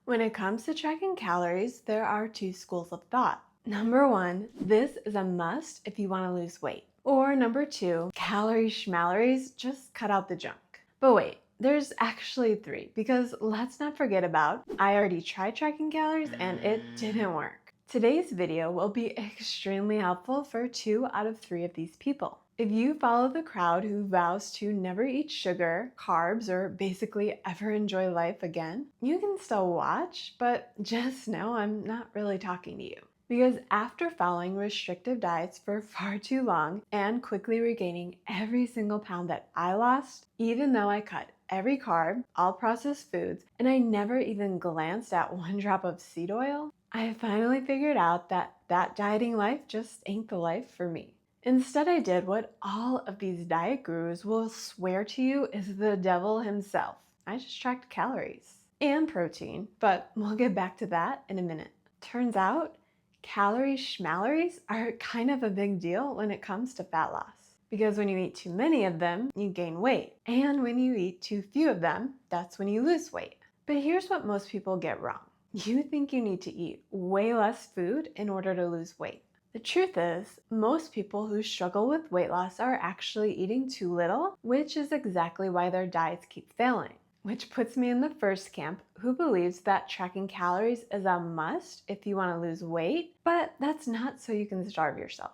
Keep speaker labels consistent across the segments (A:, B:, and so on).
A: When it comes to tracking calories, there are two schools of thought. Number one, this is a must if you want to lose weight. Or number two, calorie schmalories, just cut out the junk. But wait, there's actually three, because let's not forget about I already tried tracking calories and it didn't work. Today's video will be extremely helpful for 2 out of 3 of these people. If you follow the crowd who vows to never eat sugar, carbs, or basically ever enjoy life again, you can still watch, but just know I'm not really talking to you. Because after following restrictive diets for far too long and quickly regaining every single pound that I lost, even though I cut every carb, all processed foods, and I never even glanced at one drop of seed oil, I finally figured out that dieting life just ain't the life for me. Instead, I did what all of these diet gurus will swear to you is the devil himself. I just tracked calories and protein, but we'll get back to that in a minute. Turns out, calorie schmalories are kind of a big deal when it comes to fat loss. Because when you eat too many of them, you gain weight. And when you eat too few of them, that's when you lose weight. But here's what most people get wrong. You think you need to eat way less food in order to lose weight. The truth is, most people who struggle with weight loss are actually eating too little, which is exactly why their diets keep failing. Which puts me in the first camp, who believes that tracking calories is a must if you want to lose weight, but that's not so you can starve yourself.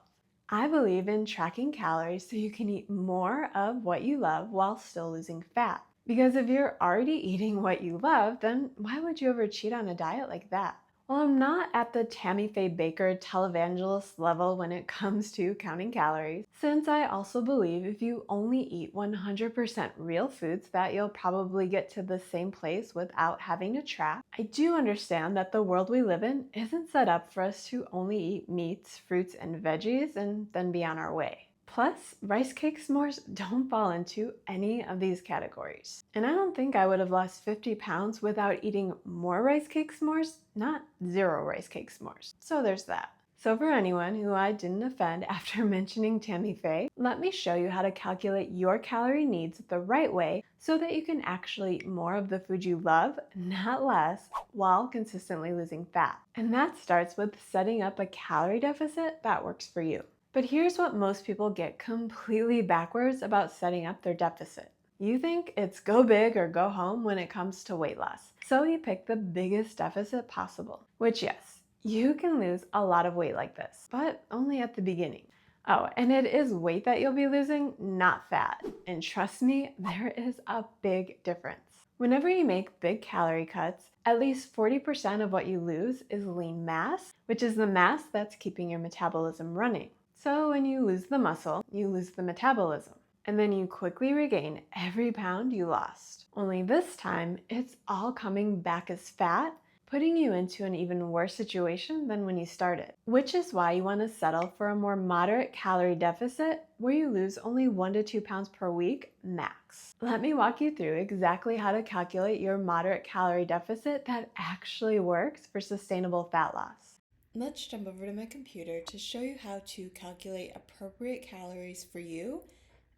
A: I believe in tracking calories so you can eat more of what you love while still losing fat. Because if you're already eating what you love, then why would you ever cheat on a diet like that? Well, I'm not at the Tammy Faye Baker televangelist level when it comes to counting calories, since I also believe if you only eat 100% real foods that you'll probably get to the same place without having to track. I do understand that the world we live in isn't set up for us to only eat meats, fruits, and veggies and then be on our way. Plus, rice cake s'mores don't fall into any of these categories. And I don't think I would have lost 50 pounds without eating more rice cake s'mores, not 0 rice cake s'mores. So there's that. So for anyone who I didn't offend after mentioning Tammy Faye, let me show you how to calculate your calorie needs the right way so that you can actually eat more of the food you love, not less, while consistently losing fat. And that starts with setting up a calorie deficit that works for you. But here's what most people get completely backwards about setting up their deficit. You think it's go big or go home when it comes to weight loss. So you pick the biggest deficit possible, which yes, you can lose a lot of weight like this, but only at the beginning. Oh, and it is weight that you'll be losing, not fat. And trust me, there is a big difference. Whenever you make big calorie cuts, at least 40% of what you lose is lean mass, which is the mass that's keeping your metabolism running. So when you lose the muscle, you lose the metabolism. And then you quickly regain every pound you lost. Only this time, it's all coming back as fat, putting you into an even worse situation than when you started. Which is why you want to settle for a more moderate calorie deficit where you lose only 1 to 2 pounds per week max. Let me walk you through exactly how to calculate your moderate calorie deficit that actually works for sustainable fat loss. Let's jump over to my computer to show you how to calculate appropriate calories for you,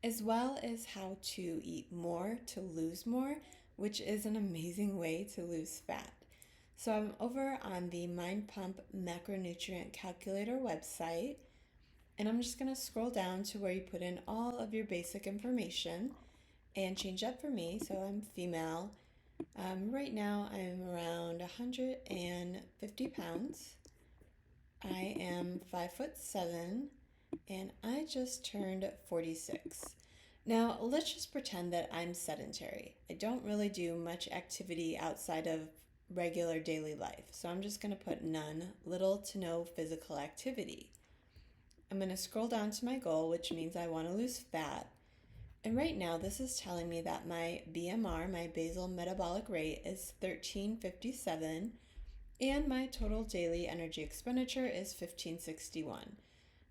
A: as well as how to eat more to lose more, which is an amazing way to lose fat. So I'm over on the Mind Pump Macronutrient Calculator website, and I'm just going to scroll down to where you put in all of your basic information and change that for me. So I'm female. Right now I'm around 150 pounds. I am 5'7" and I just turned 46. Now, let's just pretend that I'm sedentary. I don't really do much activity outside of regular daily life, so I'm just going to put none, little to no physical activity. I'm going to scroll down to my goal, which means I want to lose fat. And right now, this is telling me that my BMR, my basal metabolic rate, is 1357, and my total daily energy expenditure is 1561.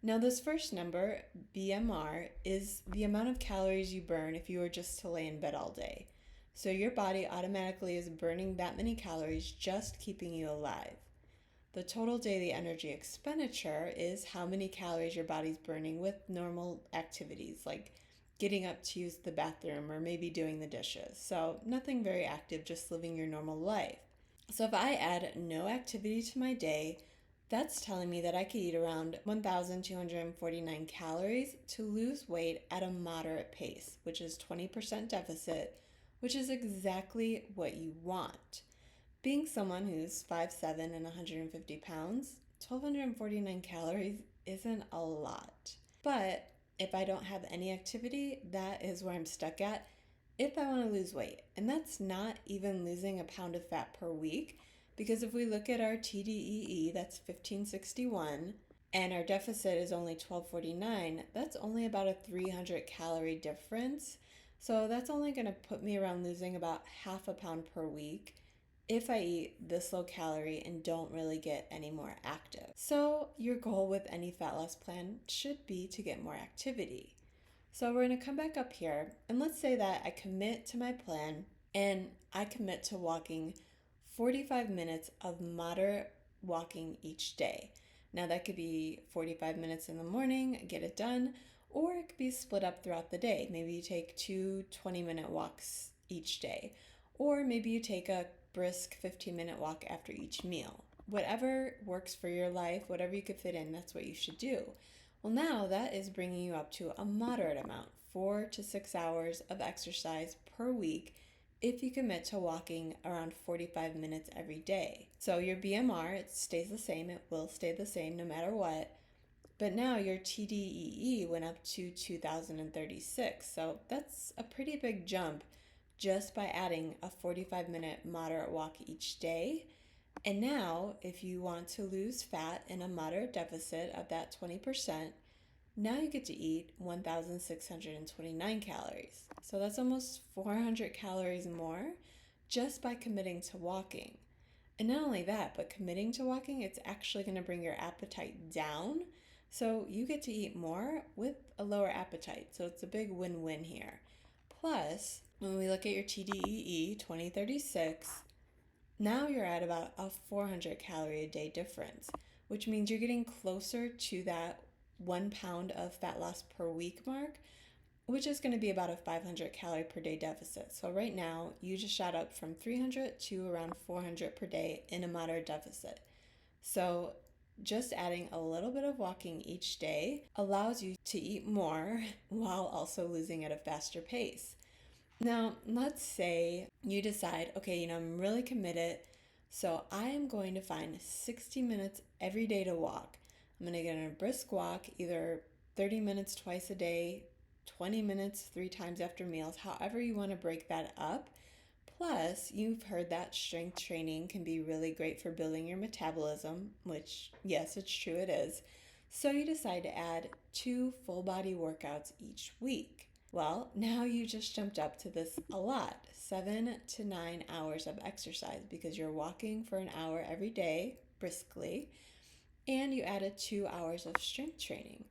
A: Now this first number, BMR, is the amount of calories you burn if you were just to lay in bed all day. So your body automatically is burning that many calories just keeping you alive. The total daily energy expenditure is how many calories your body's burning with normal activities like getting up to use the bathroom or maybe doing the dishes. So nothing very active, just living your normal life. So if I add no activity to my day, that's telling me that I could eat around 1,249 calories to lose weight at a moderate pace, which is 20% deficit, which is exactly what you want. Being someone who's 5'7" and 150 pounds, 1,249 calories isn't a lot. But if I don't have any activity, that is where I'm stuck at if I want to lose weight. And that's not even losing a pound of fat per week, because if we look at our TDEE, that's 1561, and our deficit is only 1249, that's only about a 300 calorie difference. So that's only going to put me around losing about half a pound per week if I eat this low calorie and don't really get any more active. So your goal with any fat loss plan should be to get more activity. So we're going to come back up here, and let's say that I commit to my plan and I commit to walking 45 minutes of moderate walking each day. Now that could be 45 minutes in the morning, get it done, or it could be split up throughout the day. Maybe you take two 20-minute walks each day, or maybe you take a brisk 15-minute walk after each meal. Whatever works for your life, whatever you could fit in, that's what you should do. Well, now that is bringing you up to a moderate amount, 4 to 6 hours of exercise per week if you commit to walking around 45 minutes every day. So your BMR, it stays the same, it will stay the same no matter what. But now your TDEE went up to 2036. So that's a pretty big jump just by adding a 45-minute moderate walk each day. And now, if you want to lose fat in a moderate deficit of that 20%, now you get to eat 1,629 calories. So that's almost 400 calories more just by committing to walking. And not only that, but committing to walking, it's actually going to bring your appetite down. So you get to eat more with a lower appetite. So it's a big win-win here. Plus, when we look at your TDEE 2036, now you're at about a 400 calorie a day difference, which means you're getting closer to that 1 pound of fat loss per week mark, which is going to be about a 500 calorie per day deficit. So right now, you just shot up from 300 to around 400 per day in a moderate deficit. So just adding a little bit of walking each day allows you to eat more while also losing at a faster pace. Now, let's say you decide, okay, I'm really committed, so I am going to find 60 minutes every day to walk. I'm going to get on a brisk walk, either 30 minutes twice a day, 20 minutes 3 times after meals, however you want to break that up. Plus, you've heard that strength training can be really great for building your metabolism, which, yes, it's true, it is. So you decide to add 2 full body workouts each week. Well, now you just jumped up to this a lot, 7 to 9 hours of exercise, because you're walking for an hour every day briskly, and you added 2 hours of strength training.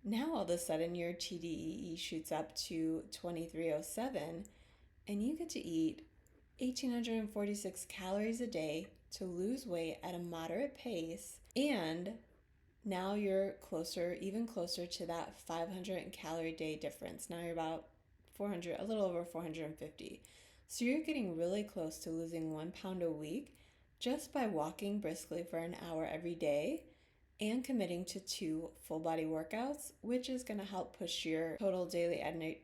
A: Now all of a sudden your TDEE shoots up to 2307, and you get to eat 1,846 calories a day to lose weight at a moderate pace, and now you're closer, even closer to that 500 calorie day difference. Now you're about 400, a little over 450. So you're getting really close to losing 1 pound a week just by walking briskly for an hour every day and committing to 2 full body workouts, which is going to help push your total daily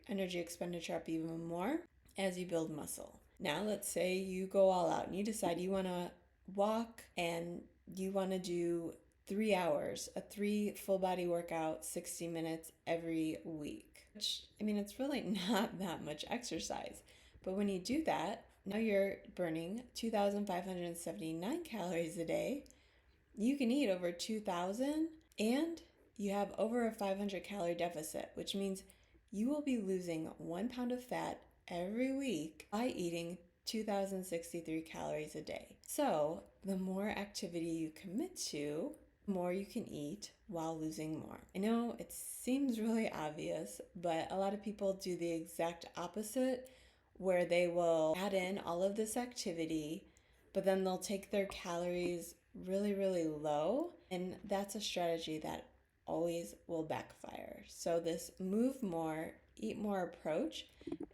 A: energy expenditure up even more as you build muscle. Now, let's say you go all out and you decide you want to walk and you want to do 3 hours, a 3 full body workout, 60 minutes every week, which, it's really not that much exercise. But when you do that, now you're burning 2,579 calories a day. You can eat over 2,000 and you have over a 500 calorie deficit, which means you will be losing 1 pound of fat every week by eating 2,063 calories a day. So the more activity you commit to, the more you can eat while losing more. I know it seems really obvious, but a lot of people do the exact opposite, where they will add in all of this activity, but then they'll take their calories really, really low. And that's a strategy that always will backfire. So this move more, eat more approach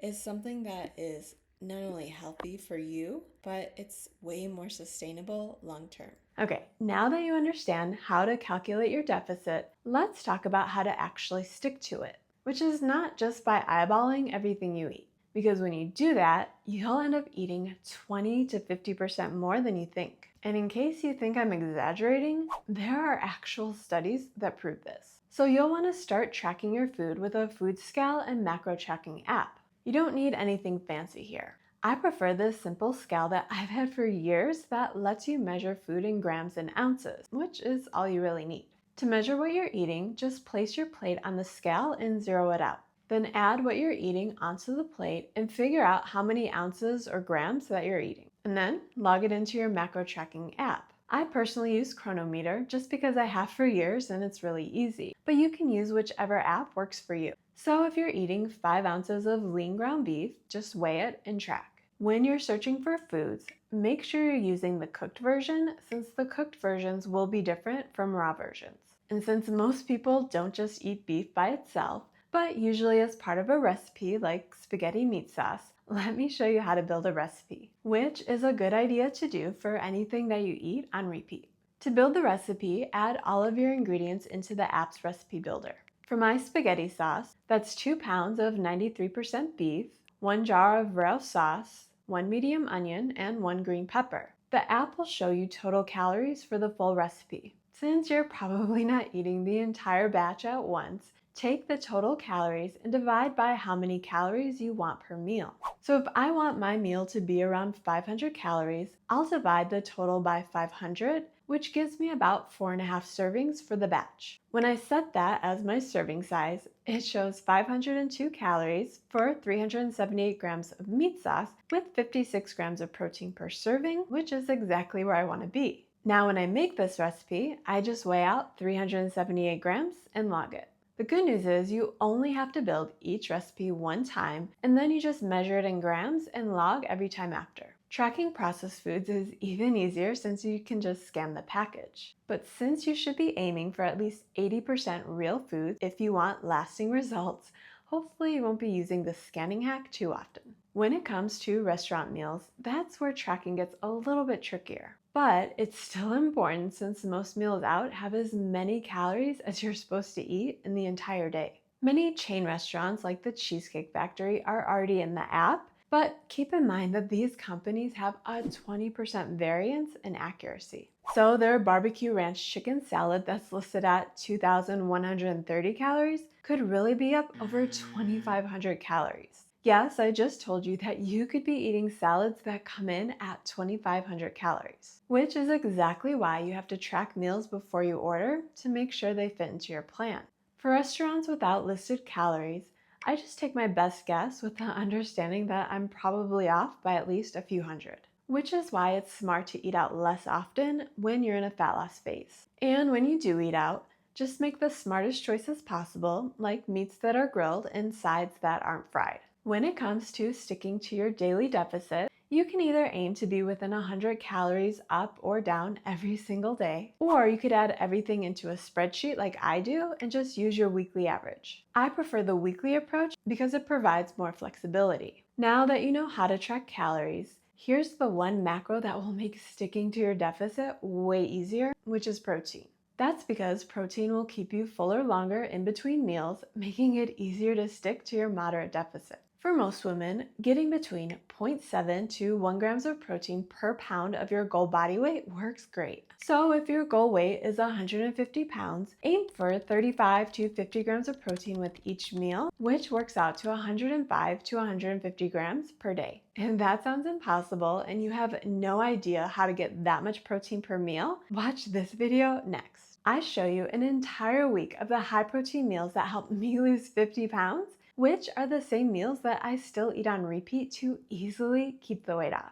A: is something that is
B: not only healthy for you, but it's way more sustainable long term.
A: Okay, now that you understand how to calculate your deficit, let's talk about how to actually stick to it, which is not just by eyeballing everything you eat. Because when you do that, you'll end up eating 20 to 50% more than you think. And in case you think I'm exaggerating, there are actual studies that prove this. So you'll want to start tracking your food with a food scale and macro tracking app. You don't need anything fancy here. I prefer this simple scale that I've had for years that lets you measure food in grams and ounces, which is all you really need. To measure what you're eating, just place your plate on the scale and zero it out. Then add what you're eating onto the plate and figure out how many ounces or grams that you're eating. And then log it into your macro tracking app. I personally use Chronometer just because I have for years and it's really easy, but you can use whichever app works for you. So if you're eating 5 ounces of lean ground beef, just weigh it and track. When you're searching for foods, make sure you're using the cooked version since the cooked versions will be different from raw versions. And since most people don't just eat beef by itself, but usually as part of a recipe like spaghetti meat sauce, let me show you how to build a recipe, which is a good idea to do for anything that you eat on repeat. To build the recipe, add all of your ingredients into the app's recipe builder. For my spaghetti sauce, that's 2 pounds of 93% beef, 1 jar of roast sauce, 1 medium onion, and 1 green pepper. The app will show you total calories for the full recipe. Since you're probably not eating the entire batch at once, take the total calories and divide by how many calories you want per meal. So if I want my meal to be around 500 calories, I'll divide the total by 500, which gives me about 4.5 servings for the batch. When I set that as my serving size, it shows 502 calories for 378 grams of meat sauce with 56 grams of protein per serving, which is exactly where I want to be. Now when I make this recipe, I just weigh out 378 grams and log it. The good news is you only have to build each recipe one time, and then you just measure it in grams and log every time after. Tracking processed foods is even easier since you can just scan the package. But since you should be aiming for at least 80% real foods if you want lasting results, hopefully you won't be using the scanning hack too often. When it comes to restaurant meals, that's where tracking gets a little bit trickier. But it's still important since most meals out have as many calories as you're supposed to eat in the entire day. Many chain restaurants like the Cheesecake Factory are already in the app, but keep in mind that these companies have a 20% variance in accuracy. So their barbecue ranch chicken salad that's listed at 2,130 calories could really be up over 2,500 calories. Yes, I just told you that you could be eating salads that come in at 2,500 calories, which is exactly why you have to track meals before you order to make sure they fit into your plan. For restaurants without listed calories, I just take my best guess with the understanding that I'm probably off by at least a few hundred, which is why it's smart to eat out less often when you're in a fat loss phase. And when you do eat out, just make the smartest choices possible, like meats that are grilled and sides that aren't fried. When it comes to sticking to your daily deficit, you can either aim to be within 100 calories up or down every single day, or you could add everything into a spreadsheet like I do and just use your weekly average. I prefer the weekly approach because it provides more flexibility. Now that you know how to track calories, here's the one macro that will make sticking to your deficit way easier, which is protein. That's because protein will keep you fuller longer in between meals, making it easier to stick to your moderate deficit. For most women, getting between 0.7 to 1 grams of protein per pound of your goal body weight works great. So if your goal weight is 150 pounds, aim for 35 to 50 grams of protein with each meal, which works out to 105 to 150 grams per day. If that sounds impossible and you have no idea how to get that much protein per meal, watch this video next. I show you an entire week of the high protein meals that helped me lose 50 pounds, which are the same meals that I still eat on repeat to easily keep the weight off.